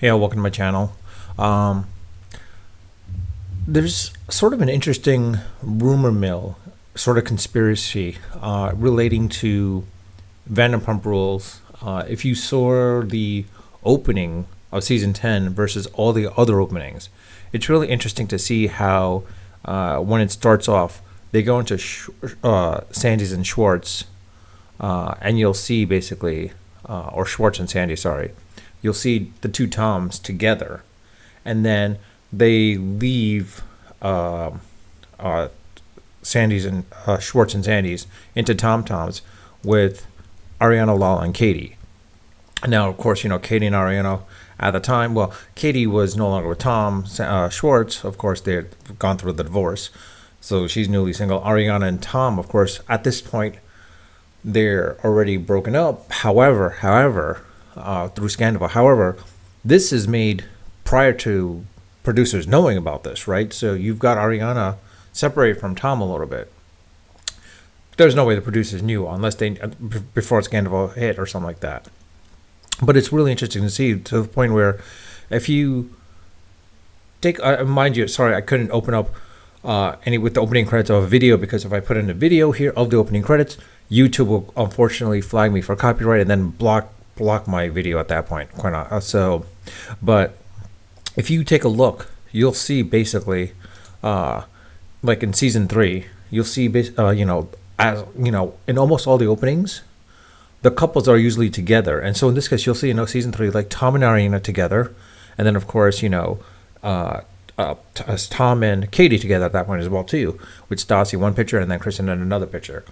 Yeah, welcome to my channel. Um, there's sort of an interesting rumor mill, sort of conspiracy relating to Vanderpump Rules. If you saw the opening of season 10 versus all the other openings, it's really interesting to see how when it starts off, they go into Sandy's and Schwartz, and you'll see basically, or Schwartz and Sandy, sorry, you'll see the two Toms together, and then they leave uh, Sandy's and Schwartz and Sandy's into Tom Toms with Ariana, Lala, and Katie. Now, of course, Katie and Ariana at the time. Well, Katie was no longer with Tom. Schwartz, of course, they had gone through the divorce, so she's newly single. Ariana and Tom, of course, at this point, they're already broken up. However, through scandal. However, this is made prior to producers knowing about this, right? So you've got Ariana separated from Tom a little bit. There's no way the producers knew unless they before scandal hit or something like that. But it's really interesting to see to the point where if you take, mind you, sorry, I couldn't open up any with the opening credits of a video, because if I put in a video here of the opening credits, YouTube will unfortunately flag me for copyright and then block my video at that point. Quite not, so, but if you take a look, you'll see basically, like in season 3, you'll see, as in almost all the openings, the couples are usually together. And so in this case, you'll see, season 3, like Tom and Ariana together. And then, of course, as Tom and Katie together at that point as well, too, with Stassi one picture and then Kristen in another picture.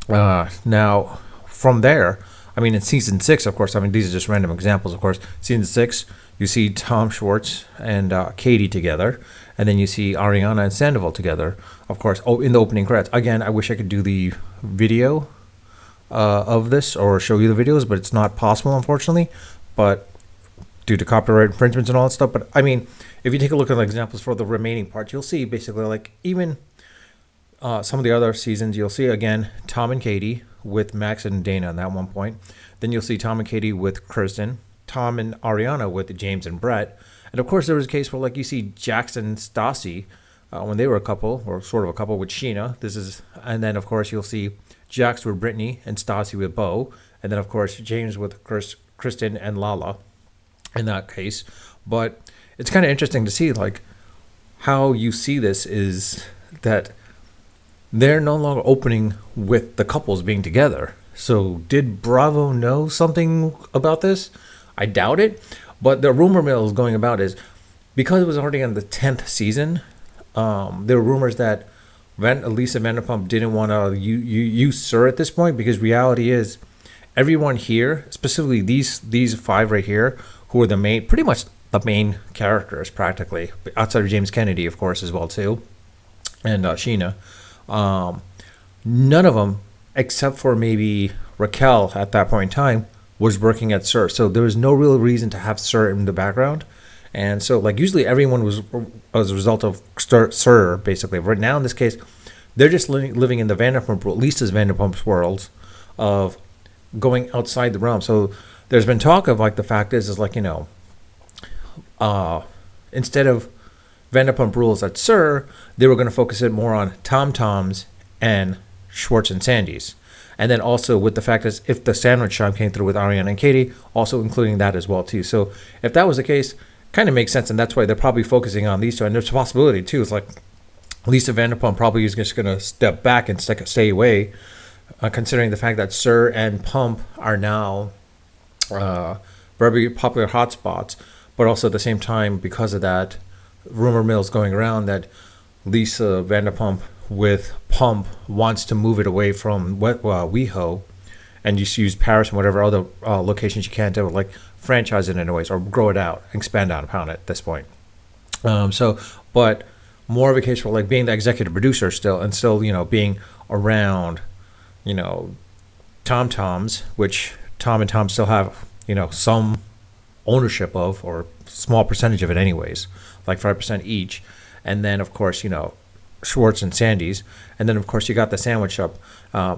Now, from there, in season 6, of course, these are just random examples, of course. Season 6, you see Tom Schwartz and Katie together. And then you see Ariana and Sandoval together, of course, in the opening credits. Again, I wish I could do the video of this or show you the videos, but it's not possible, unfortunately, but due to copyright infringements and all that stuff. But if you take a look at the examples for the remaining part, you'll see basically, like, even some of the other seasons, you'll see again Tom and Katie with Max and Dana at that one point. Then you'll see Tom and Katie with Kirsten, Tom and Ariana with James and Brett. And of course, there was a case where, like, you see Jackson and Stassi when they were a couple, or sort of a couple, with Sheena. And then of course you'll see Jax with Brittany and Stassi with Bo, and then of course James with Kristen and Lala in that case. But it's kind of interesting to see, like, how you see this is that they're no longer opening with the couples being together. So did Bravo know something about this? I doubt it. But the rumor mill is going about is because it was already on the 10th season. There were rumors that Lisa Vanderpump didn't want to use SUR at this point, because reality is everyone here, specifically these 5 right here, who are pretty much the main characters practically, outside of James Kennedy, of course, as well too, and Sheena. None of them, except for maybe Raquel at that point in time, was working at SUR. So there was no real reason to have SUR in the background. And so, like, usually everyone was as a result of SUR, basically. Right now, in this case, they're just living in the Vanderpump, Lisa's Vanderpump's world of going outside the realm. So there's been talk of, like, the fact is like, instead of Vanderpump Rules at SUR, they were going to focus it more on Tom Toms and Schwartz and Sandy's. And then also with the fact is if the sandwich shop came through with Ariana and Katie, also including that as well too. So if that was the case, kind of makes sense, and that's why they're probably focusing on these two. And there's a possibility too. It's like Lisa Vanderpump probably is just going to step back and stay away, considering the fact that SUR and Pump are now very popular hotspots. But also at the same time, because of that, rumor mills going around that Lisa Vanderpump with Pump wants to move it away from WeHo and just use Paris and whatever other locations you can to, like, franchise it in a way, or grow it out, expand out upon it at this point. But more of a case for, like, being the executive producer still, and still, being around, Tom Toms, which Tom and Tom still have, some ownership of, or small percentage of it anyways, like 5% each. And then, of course, Schwartz and Sandy's. And then, of course, you got the sandwich shop,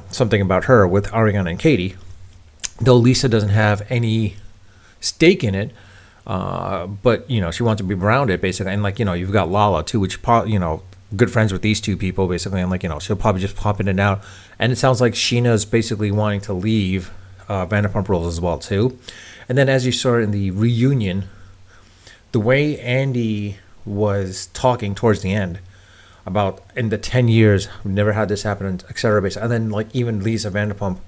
something about her with Ariana and Katie. Though Lisa doesn't have any stake in it, But she wants to be grounded basically, and you've got Lala too, which good friends with these two people basically, and she'll probably just pop in and out. And it sounds like Sheena's basically wanting to leave Vanderpump Rules as well too. And then as you saw in the reunion, the way Andy was talking towards the end about in the 10 years we've never had this happen, etc. And then even Lisa Vanderpump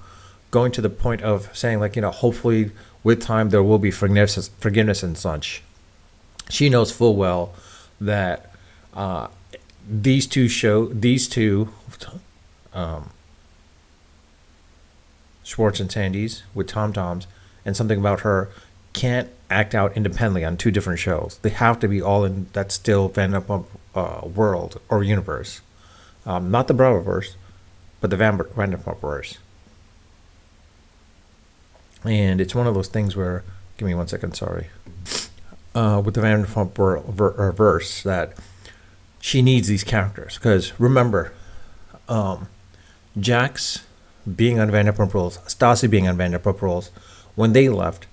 going to the point of saying hopefully with time there will be forgiveness and such. She knows full well that these two Schwartz and Sandys with Tom Toms and Something About Her can't act out independently on two different shows. They have to be all in that still Vanderpump world or universe. Not the Bravoverse, but the Vanderpump verse. And it's one of those things where, give me 1 second, sorry. With the Vanderpump verse, that she needs these characters. Because remember, Jax being on Vanderpump Rules, Stassi being on Vanderpump Rules, when they left,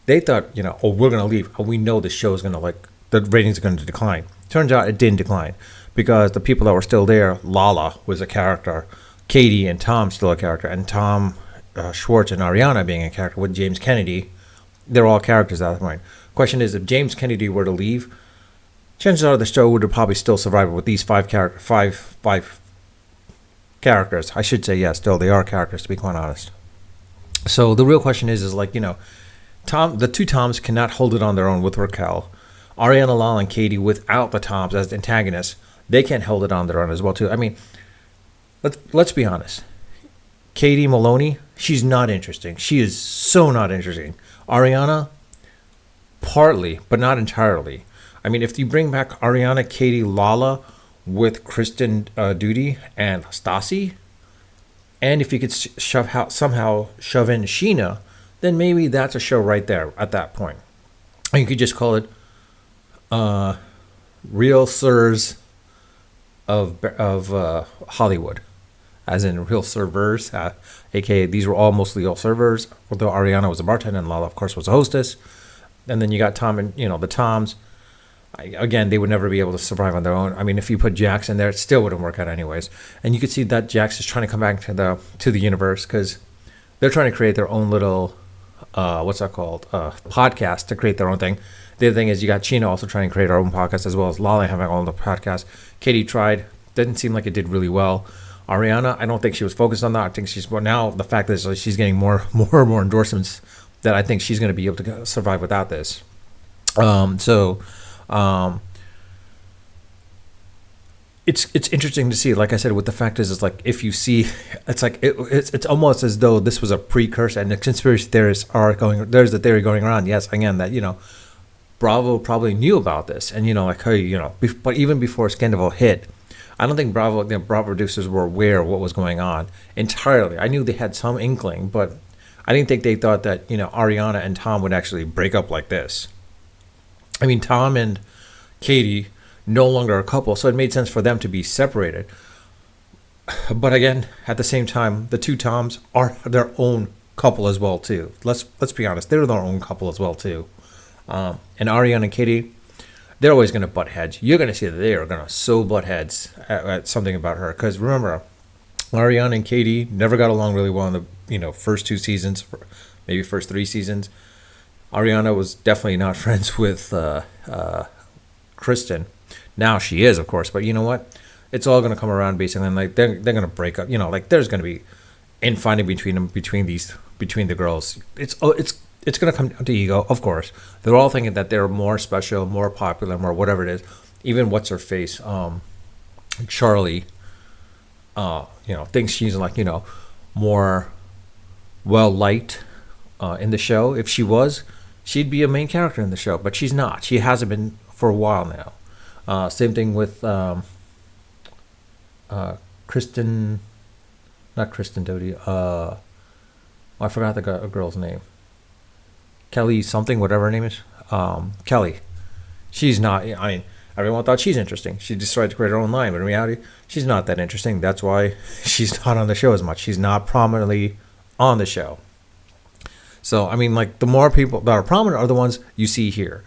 they thought, we're going to leave. Oh, we know the show's going to, the ratings are going to decline. Turns out it didn't decline because the people that were still there, Lala was a character, Katie and Tom still a character, and Tom Schwartz and Ariana being a character with James Kennedy. They're all characters at that point. Question is, if James Kennedy were to leave, chances are the show would have probably still survived with these five characters. I should say, yes, still they are characters, to be quite honest. So the real question is Tom, the two Toms cannot hold it on their own with Raquel. Ariana, Lala, and Katie without the Toms as antagonists, they can't hold it on their own as well too. I mean, let's be honest. Katie Maloney, she's not interesting. She is so not interesting. Ariana, partly, but not entirely. I mean, if you bring back Ariana, Katie, Lala with Kristen Doute and Stassi, and if you could somehow shove in Sheena, then maybe that's a show right there at that point. And you could just call it Real Sirs of Hollywood, as in Real Servers, aka these were all mostly all servers, although Ariana was a bartender and Lala, of course, was a hostess. And then you got Tom and, the Toms. Again, they would never be able to survive on their own. I mean, if you put Jax in there, it still wouldn't work out anyways. And you could see that Jax is trying to come back to the universe because they're trying to create their own little, podcast to create their own thing. The other thing is you got Sheena also trying to create her own podcast, as well as Lala having all the podcasts. Katie tried. Didn't seem like it did really well. Ariana, I don't think she was focused on that. I think now the fact is she's getting more and more endorsements that I think she's going to be able to survive without this. It's interesting to see. Like I said, with the fact is, it's like if you see, it's almost as though this was a precursor, and the conspiracy theorists are going. There's the theory going around. Yes, again, that Bravo probably knew about this, and but even before Scandal hit, I don't think Bravo producers were aware of what was going on entirely. I knew they had some inkling, but I didn't think they thought that Ariana and Tom would actually break up like this. I mean, Tom and Katie no longer a couple, so it made sense for them to be separated. But again, at the same time, the two Toms are their own couple as well too. Let's be honest, they're their own couple as well too. And Ariana and Katie, they're always going to butt heads. You're going to see that they are going to so butt heads at Something About Her. Because remember, Ariana and Katie never got along really well in the first 2 seasons, maybe first 3 seasons. Ariana was definitely not friends with Kristen. Now she is, of course. But you know what? It's all going to come around basically. And they're going to break up. There's going to be infighting between the girls. It's going to come down to ego, of course. They're all thinking that they're more special, more popular, more whatever it is. Even what's her face, Charlie, thinks she's more well-liked in the show. If she was, she'd be a main character in the show, but she's not. She hasn't been for a while now. Same thing with Kristen, not Kristen Doute. I forgot the girl's name. Kelly something, whatever her name is. Kelly. She's not, I mean, everyone thought she's interesting. She decided to create her own line, but in reality, she's not that interesting. That's why she's not on the show as much. She's not prominently on the show. So I mean, like the more people that are prominent are the ones you see here.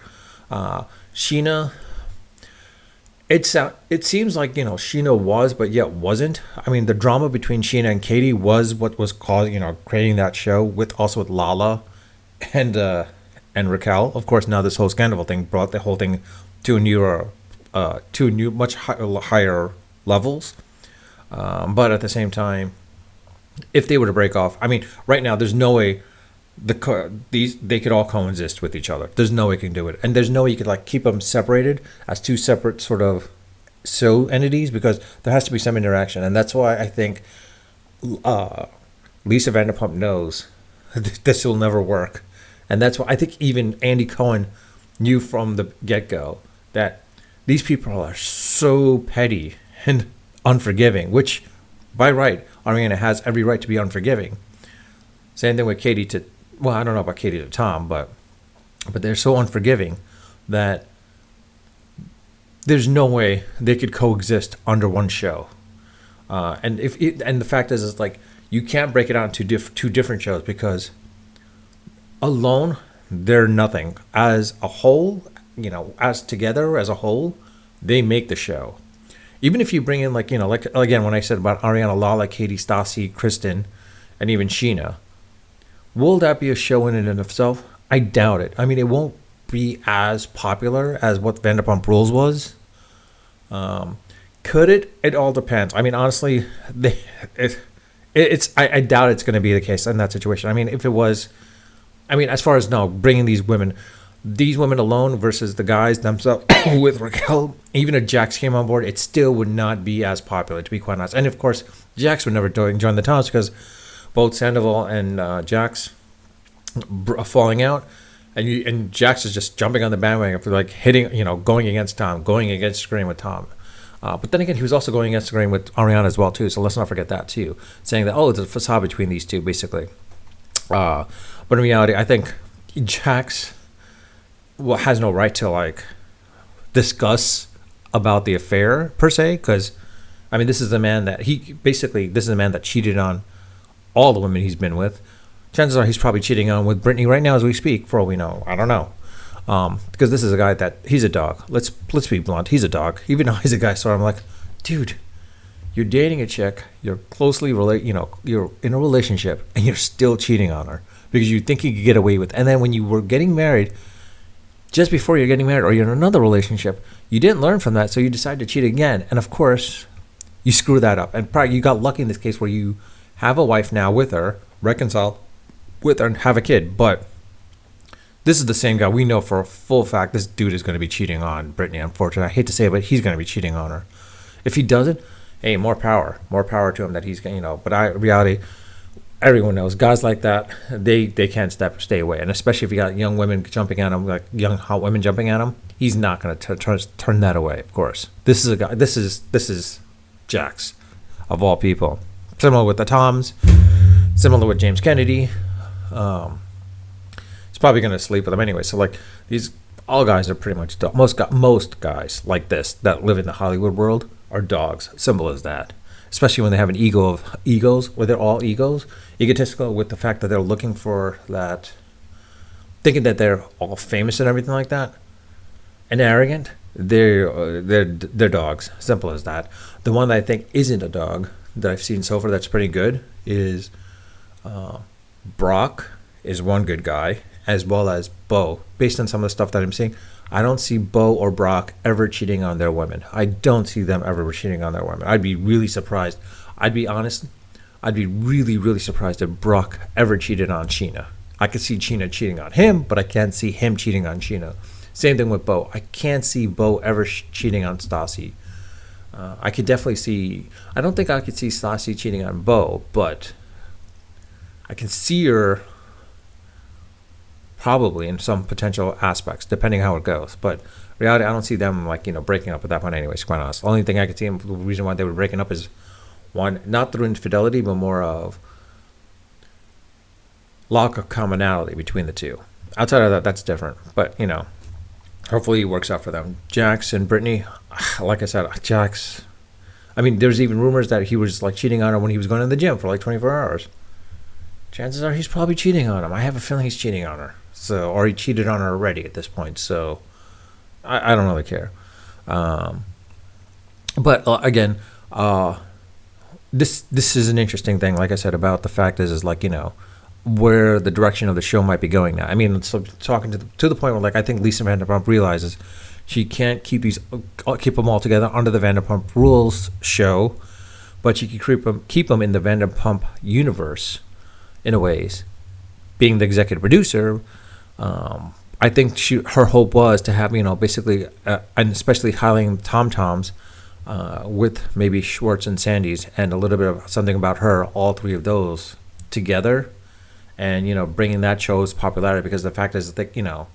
Sheena, it seems like Sheena was, but yet wasn't. I mean, the drama between Sheena and Katie was what was causing creating that show with also with Lala and Raquel. Of course, now this whole scandal thing brought the whole thing to a new much higher levels. But at the same time, if they were to break off, I mean, right now there's no way they could all coexist with each other. There's no way you can do it, and there's no way you could like keep them separated as two separate sort of entities because there has to be some interaction, and that's why I think Lisa Vanderpump knows this will never work, and that's why I think even Andy Cohen knew from the get-go that these people are so petty and unforgiving, which by right Ariana has every right to be unforgiving. Same thing with Katie to, well, I don't know about Katie to Tom, but they're so unforgiving that there's no way they could coexist under one show. And the fact is, it's like you can't break it out into two different shows because alone they're nothing. As a whole, as together as a whole, they make the show. Even if you bring in like again when I said about Ariana, Lala, Katie, Stassi, Kristen, and even Sheena. Will that be a show in and of itself? I doubt it. I mean, it won't be as popular as what Vanderpump Rules was. Could it? It all depends. I mean, honestly, I doubt it's going to be the case in that situation. I mean, if it was, I mean, as far as bringing these women alone versus the guys themselves with Raquel, even if Jax came on board, it still would not be as popular, to be quite honest. And of course, Jax would never join the Toms because both Sandoval and Jax falling out, and Jax is just jumping on the bandwagon for like hitting, going against Tom, going against agreeing with Tom. But then again, he was also going against agreeing with Ariana as well too. So let's not forget that too, saying that it's a facade between these two basically. But in reality, I think Jax has no right to like discuss about the affair per se, because I mean this is the man that cheated on all the women he's been with. Chances are he's probably cheating on with Brittany right now as we speak, for all we know. I don't know. Because this is a guy that he's a dog. Let's be blunt. He's a dog. Even though he's a guy, so I'm like, dude, you're dating a chick, you're closely you're in a relationship, and you're still cheating on her because you think you could get away with. And then when you were getting married, just before you're getting married, or you're in another relationship, you didn't learn from that, so you decided to cheat again. And of course, you screw that up. And probably you got lucky in this case where you have a wife now with her, reconcile with her, and have a kid. But this is the same guy. We know for a full fact this dude is going to be cheating on Brittany, unfortunately. I hate to say it, but he's going to be cheating on her. If he doesn't, hey, more power to him that he's, but reality, everyone knows guys like that, they can't stay away. And especially if you got young women jumping at him, like young hot women jumping at him, he's not going to turn that away, of course. This is a guy, this is Jax, of all people. Similar with the Toms, similar with James Kennedy. He's probably going to sleep with them anyway. So like these, all guys are pretty much most guys like this that live in the Hollywood world are dogs. Simple as that. Especially when they have an ego of egos, where they're all egotistical with the fact that they're looking for that, thinking that they're all famous and everything like that, and arrogant. They're dogs. Simple as that. The one that I think isn't a dog that I've seen so far that's pretty good is Brock is one good guy, as well as Bo. Based on some of the stuff that I'm seeing, I don't see Bo or Brock ever cheating on their women. I don't see them ever cheating on their women. I'd be really surprised. I'd be honest. I'd be really, really surprised if Brock ever cheated on Sheena. I could see Sheena cheating on him, but I can't see him cheating on Sheena. Same thing with Bo. I can't see Bo ever cheating on Stassi. I could definitely see. I don't think I could see Stassi cheating on Bo, but I can see her probably in some potential aspects, depending how it goes. But reality, I don't see them breaking up at that point anyways, quite honest. The only thing I could see, the reason why they were breaking up is one, not through infidelity, but more of lack of commonality between the two. Outside of that, that's different. But, hopefully it works out for them. Jax and Brittany, like I said, Jax, I mean, there's even rumors that he was cheating on her when he was going to the gym for 24 hours. chances are he's probably cheating on him. I have a feeling he's cheating on her. So, or he cheated on her already at this point. So, I don't really care. But again, this is an interesting thing. Like I said, about the fact is like, you know, where the direction of the show might be going now. I mean, so talking to the point where, like, I think Lisa Vanderpump realizes she can't keep them all together under the Vanderpump Rules show, but she can keep them in the Vanderpump universe in a ways. Being the executive producer, I think her hope was to have, you know, basically, and especially highlighting Tom Toms with maybe Schwartz and Sandy's and a little bit of something about her, all three of those together, and, you know, bringing that show's popularity, because the fact is that, you know,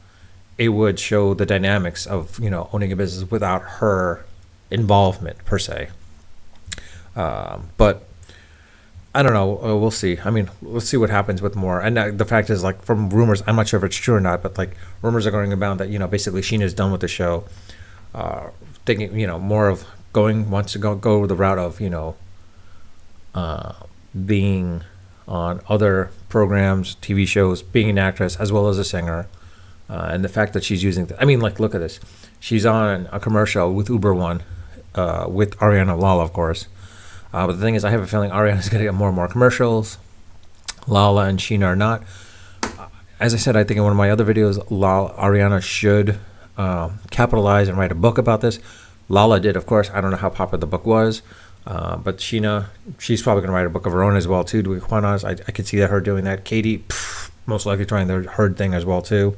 it would show the dynamics of, you know, owning a business without her involvement per se. But I don't know. We'll see. I mean, let's see what happens with more. And the fact is, like, from rumors, I'm not sure if it's true or not, but, like, rumors are going about that, you know, basically Sheena's done with the show, thinking, you know, more of wants to go the route of, you know, being on other programs, TV shows, being an actress as well as a singer, and the fact that she's using. I mean, like, look at this. She's on a commercial with Uber One, with Ariana Lala, of course. But the thing is, I have a feeling Ariana's going to get more and more commercials. Lala and Sheena are not. As I said, I think in one of my other videos, Ariana should capitalize and write a book about this. Lala did, of course. I don't know how popular the book was. But Sheena, she's probably going to write a book of her own as well, too, to be quite honest. I could see her doing that. Katie, most likely trying her thing as well, too.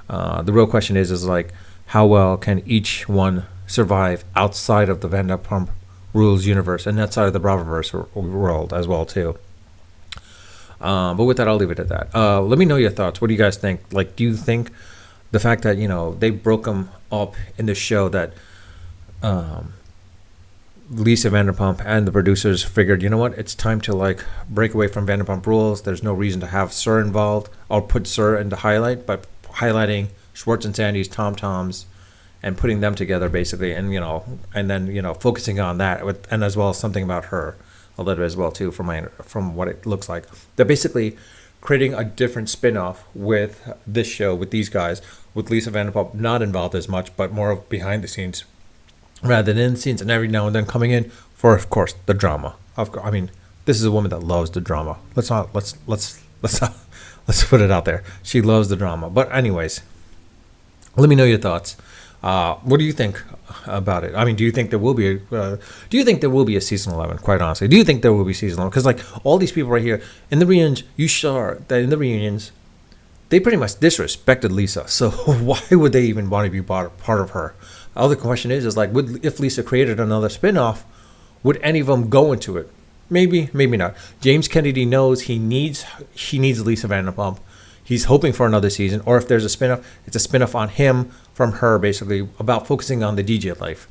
The real question is like, how well can each one survive outside of the Vanderpump Rules universe and outside of the Bravoverse world as well, too. But with that, I'll leave it at that. Let me know your thoughts. What do you guys think? Like, do you think the fact that, you know, they broke them up in the show, that Lisa Vanderpump and the producers figured, you know what, it's time to, like, break away from Vanderpump Rules. There's no reason to have Sir involved or put Sir into highlight, but highlighting Schwartz and Sandy's, Tom Toms, and putting them together basically, and, you know, and then, you know, focusing on that and as well as something about her a little bit as well too, from what it looks like. They're basically creating a different spin-off with this show, with these guys, with Lisa Vanderpump not involved as much, but more of behind the scenes rather than in the scenes, and every now and then coming in for, of course, the drama. Of course, I mean, this is a woman that loves the drama. Let's put it out there. She loves the drama. But anyways, let me know your thoughts. What do you think about it? I mean, do you think there will be a season 11? Quite honestly, do you think there will be season 11? Because, like, all these people right here in the reunions, you saw that in the reunions, they pretty much disrespected Lisa. So why would they even want to be part of her? The other question is like, if Lisa created another spinoff, would any of them go into it? Maybe, maybe not. James Kennedy knows he needs Lisa Vanderpump. He's hoping for another season, or if there's a spinoff, it's a spinoff on him from her, basically, about focusing on the DJ life.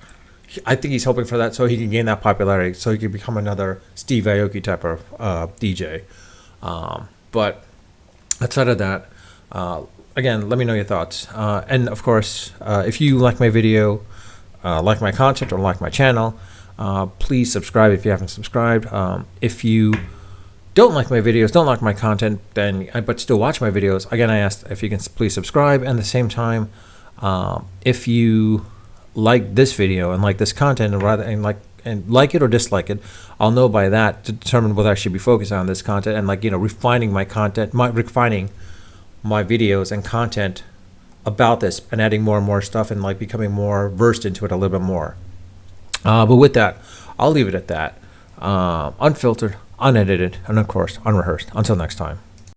I think he's hoping for that so he can gain that popularity, so he can become another Steve Aoki type of DJ. But outside of that, again, let me know your thoughts. And of course, if you like my video, like my content, or like my channel, please subscribe if you haven't subscribed. If you don't like my videos, don't like my content, but still watch my videos, again, I asked if you can please subscribe. And at the same time, if you like this video and like this content, and like it or dislike it, I'll know by that to determine whether I should be focused on this content and, like, you know, refining my content, refining my videos and content about this, and adding more and more stuff, and, like, becoming more versed into it a little bit more. But with that, I'll leave it at that. Unfiltered, unedited, and of course, unrehearsed. Until next time.